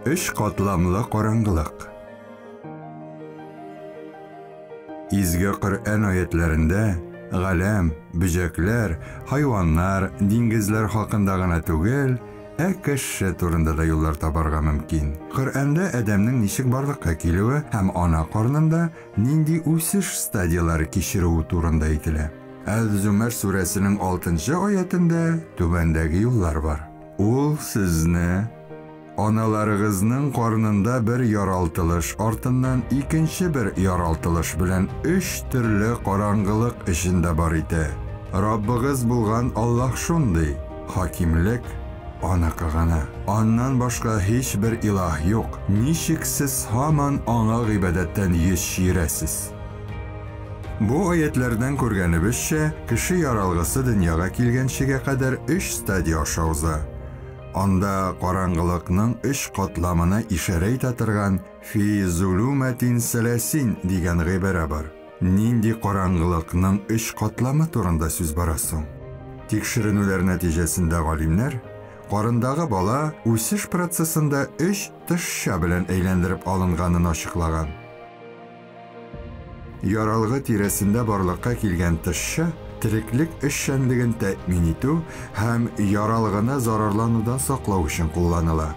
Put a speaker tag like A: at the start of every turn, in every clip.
A: Üç katlamlı karangılık. İzgi Kur'an ayetlerinde galem, böcekler, hayvanlar, dingizler hakkında gana tugel, kişi turunda da yollar tabarga mümkün. Kur'an'da adamның nişik barlıkka kelüvi hem ana karnında nindi üsüş stadiyaları kişiruvi turunda aytila. El-Zümer suresinin 6. ayetinde tübendeki yollar var. Ol sizni analarınızın karnında bir yaraltılış, ardından ikinci bir yaraltılış bilen 3 türlü karangılık içinde bar ide. Rabbiniz bulgan Allah şunday, hakimlik anakagana. Ondan başka hiçbir ilah yok. Nişik siz haman ona ibadetten yeşiresiz. Bu ayetlerden görgenibizçe, kişi yaralgısı dünyaya kelgençige kadar 3 stadiya aşağıza. Onda karangılıkның 3 katlamına işaret ettirgan fi zulumatin selasin degan g'ibara bor. Nindi karangılıkның 3 katlamı turunda söz barasın. Tekşirinüler neticesinde alimler, karındağı bala üsüş prosesinde 3 tışşa bilen eğlendirip alınganını açıklagan. Yaralgı tiresinde barlıkka kelgen tışşa, tiriklik işşenligin təmin etu hem yaralgını zararlanıdan saklaw üçün kullanıla.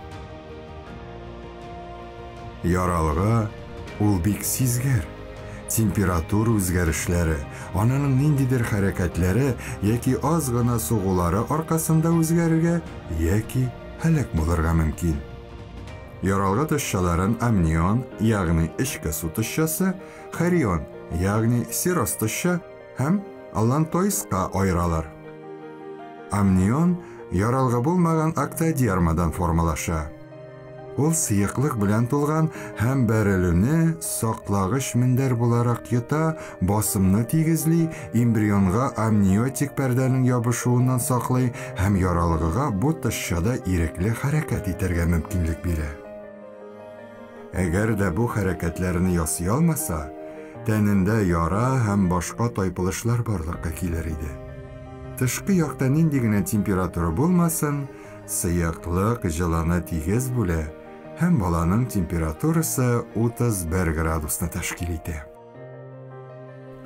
A: Yaralgı ul bek sizger. Temperatur özgərişləri, ananın nindidir hareketleri yaki az gana soğuları arkasında özgərige yaki halak bulurga mümkün. Yaralgı tışşaların amnion, yani içki su tışşası, harion, yani siros tışşı hem allantoiska ayıralar. Amnion, yaralgı bulmagan aktadiyarmadan formalaşa. Ol sıyıqlıq bilen tulgan hem berilini saklagış minder bularak yuta, basımını tigizli, embriyonga amniyotik perdenin yapışuğundan saklay, hem yaralgıga bu tışşada irekli hareket iterge mümkünlük bile. Eğer de bu hareketlerini yasıy almasa, teninde yara hem başka taypılışlar barlıkka kelir idi. Tışkı yakta nindigine temperaturu bulmasın, sıyıqlıq жыланы tigiz bule, hem balanın temperaturusu 31 gradusna teşkil edi.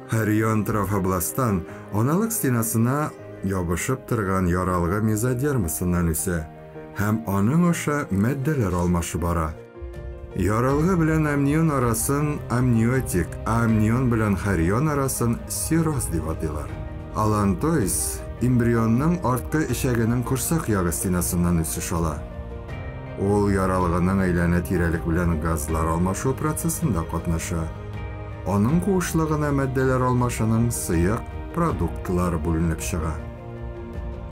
A: Harion trofoblastan analık stenasına yapışıp turgan yaralgı mezodermisinden üse, hem onun oşa maddeler almaşı bara. Yaralgı bilen amnion arasın amniyotik, amnion bilen harion arasın siroz deb ataylar. Allantois embriyonның artkı işeginin kursak yağı stenasından üsüş ala. Ol yaralgının eylene tirelik bilen gazlar almaşı prosesinde katnaşa. Onun koğuşluğuna maddeler almaşının sıyık produktlar bölünüp çığa.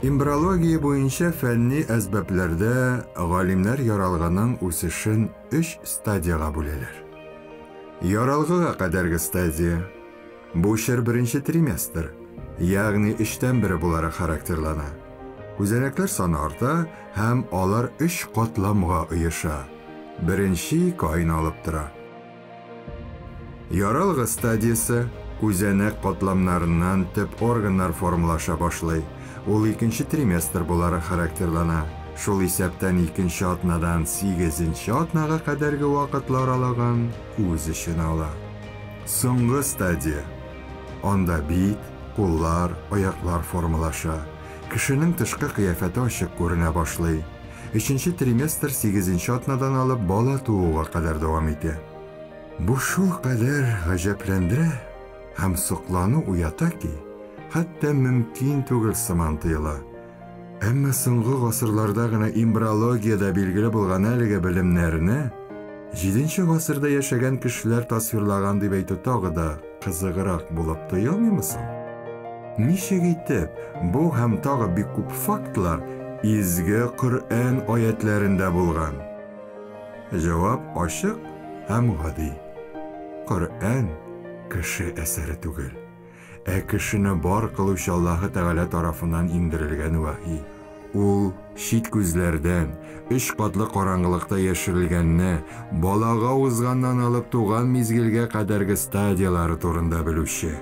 A: Embriologiya boyunca fenni esbeplerde galimler yaralgının üsüşün 3 stadiyaga böleler. Yaralgıga kadargı stadiya, bu şer birinci trimestr, yani 3'ten biri bularak karakterlana. Güzenekler sonu arta hem alar 3 katlamga uyuşa. Birinci kayn alıp tura. Yaralgı stadiyası güzenek katlamlarından tip organlar formlaşa başlay. Ol 2. trimestr bularak karakterlana. Şol isepten 2. atnadan 8. atnaga kadargı vakitlar alagan öz işin ala. Soңғы stadiya. Onda bit, kollar, ayaklar formlaşa. Kişinin tışkı kıyafeti açık görüne başlay. 3. trimestr 8. atnadan alıp bala tuğuğa kadar devam edi. Bu şul kadar gajeplendire hem soqlanı uyata ki, hatta mümkün tugul samantıyla. Ama soңғы asırlarda gına embriologiyada bilgili bulgan әлігі bilimlerini 7. asırda yaşagan kişiler tasvirlagan deb aytı tağı da kızıgırak bulup duyulmuyorsun? Nişek etip, bu hem tağı bir kup faktlar izgi Kur'an ayetlerinde bulgan. Cevap açık hem gadi. Kur'an kişi eseri tugul. Kişini bar kılışı Allah-u Teala tarafından indirilgen vahiy. Ul şit gözlerden, 3 katlı karangılıkta yaşirilgenini, balaga uzgandan alıp tuğan mizgilge kadargı stadiyaları turunda bilüşü.